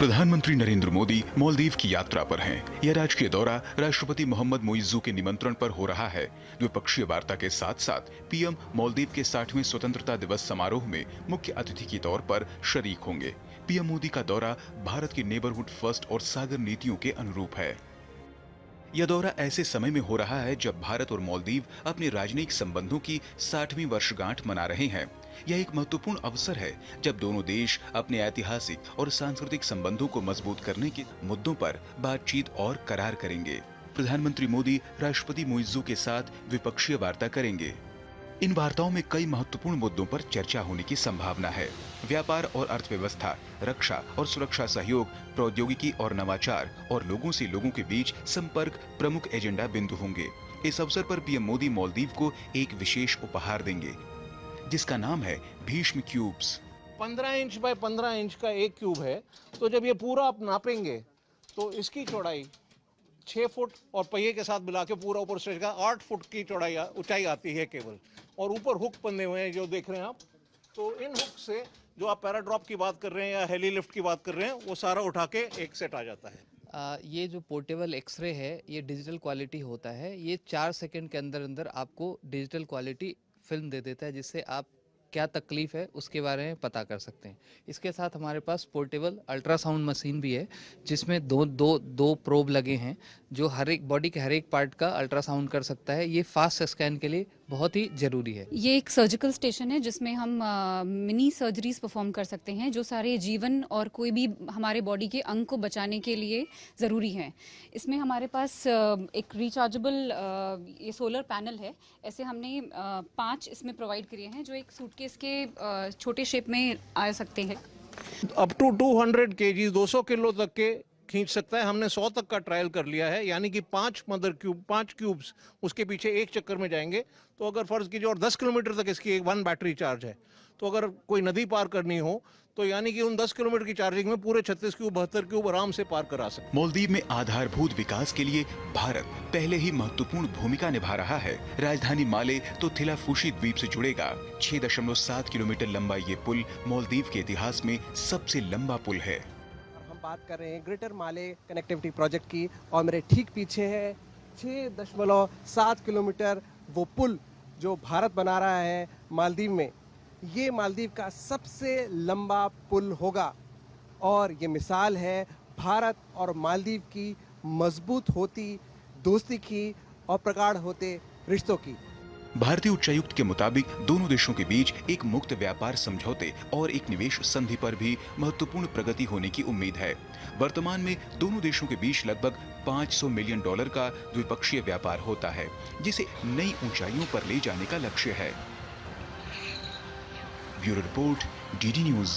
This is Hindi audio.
प्रधानमंत्री नरेंद्र मोदी मालदीव की यात्रा पर हैं। यह राजकीय दौरा राष्ट्रपति मोहम्मद मुइज्जू के निमंत्रण पर हो रहा है। द्विपक्षीय वार्ता के साथ साथ पीएम मालदीव के 60वें स्वतंत्रता दिवस समारोह में मुख्य अतिथि के तौर पर शरीक होंगे। पीएम मोदी का दौरा भारत की नेबरहुड फर्स्ट और सागर नीतियों के अनुरूप है। यह दौरा ऐसे समय में हो रहा है जब भारत और मालदीव अपने राजनयिक संबंधों की 60वीं वर्षगांठ मना रहे हैं। यह एक महत्वपूर्ण अवसर है जब दोनों देश अपने ऐतिहासिक और सांस्कृतिक संबंधों को मजबूत करने के मुद्दों पर बातचीत और करार करेंगे। प्रधानमंत्री मोदी राष्ट्रपति मुइज्जू के साथ द्विपक्षीय वार्ता करेंगे। इन वार्ताओं में कई महत्वपूर्ण मुद्दों पर चर्चा होने की संभावना है। व्यापार और अर्थव्यवस्था, रक्षा और सुरक्षा सहयोग, प्रौद्योगिकी और नवाचार और लोगों से लोगों के बीच संपर्क प्रमुख एजेंडा बिंदु होंगे। इस अवसर पर पीएम मोदी मालदीव को एक विशेष उपहार देंगे, जिसका नाम है Bhishma cubes. 15 inch by 15 inch का एक क्यूब है। तो जब ये पूरा आप नापेंगे तो इसकी चौड़ाई 6 फुट और पहिए के साथ मिला के पूरा ऊपर स्ट्रेच का 8 फुट की चौड़ाई ऊंचाई आती है केवल। और ऊपर हुक बंधे हुए हैं जो देख रहे हैं आप। तो इन हुक से जो आप पैराड्रॉप की बात कर रहे हैं या हेली लिफ्ट की बात कर रहे हैं, वो सारा उठा के एक सेट आ जाता है। ये जो पोर्टेबल एक्सरे है ये डिजिटल क्वालिटी होता है। ये 4 सेकंड के अंदर अंदर आपको डिजिटल क्वालिटी फिल्म दे देता है, जिससे आप क्या तकलीफ है उसके बारे में पता कर सकते हैं। इसके साथ हमारे पास पोर्टेबल अल्ट्रासाउंड मशीन भी है, जिसमें दो प्रोब लगे हैं जो हर एक बॉडी के हर एक पार्ट का अल्ट्रासाउंड कर सकता है। ये फास्ट स्कैन के लिए बहुत ही जरूरी है। ये एक सर्जिकल स्टेशन है जिसमें हम मिनी सर्जरीज परफॉर्म कर सकते हैं, जो सारे जीवन और कोई भी हमारे बॉडी के अंग को बचाने के लिए ज़रूरी है। इसमें हमारे पास एक रिचार्जेबल ये सोलर पैनल है। ऐसे हमने 5 इसमें प्रोवाइड किए हैं जो एक सूटकेस के छोटे शेप में आ सकते हैं। अप टू 200 केजी 200 किलो तक के खींच सकता है। हमने 100 तक का ट्रायल कर लिया है, यानी कि 5 क्यूब्स उसके पीछे एक चक्कर में जाएंगे। तो अगर फर्ज कीजिए और 10 किलोमीटर तक इसकी एक 1 बैटरी चार्ज है, तो अगर कोई नदी पार करनी हो तो यानी कि उन 10 किलोमीटर की चार्जिंग में पूरे 36 क्यूब 72 क्यूब आराम से पार करा सकते। मालदीव में आधारभूत विकास के लिए भारत पहले ही महत्वपूर्ण भूमिका निभा रहा है। राजधानी माले तो थिलाफूशी द्वीप से जुड़ेगा। 6.7 किलोमीटर लंबा ये पुल मालदीव के इतिहास में सबसे लंबा पुल है। बात कर रहे हैं ग्रेटर माले कनेक्टिविटी प्रोजेक्ट की, और मेरे ठीक पीछे है 6.7 किलोमीटर वो पुल जो भारत बना रहा है मालदीव में। ये मालदीव का सबसे लंबा पुल होगा और ये मिसाल है भारत और मालदीव की मजबूत होती दोस्ती की और प्रगाढ़ होते रिश्तों की। भारतीय उच्चायुक्त के मुताबिक दोनों देशों के बीच एक मुक्त व्यापार समझौते और एक निवेश संधि पर भी महत्वपूर्ण प्रगति होने की उम्मीद है। वर्तमान में दोनों देशों के बीच लगभग $500 मिलियन का द्विपक्षीय व्यापार होता है, जिसे नई ऊंचाइयों पर ले जाने का लक्ष्य है। Bureau report, DD news.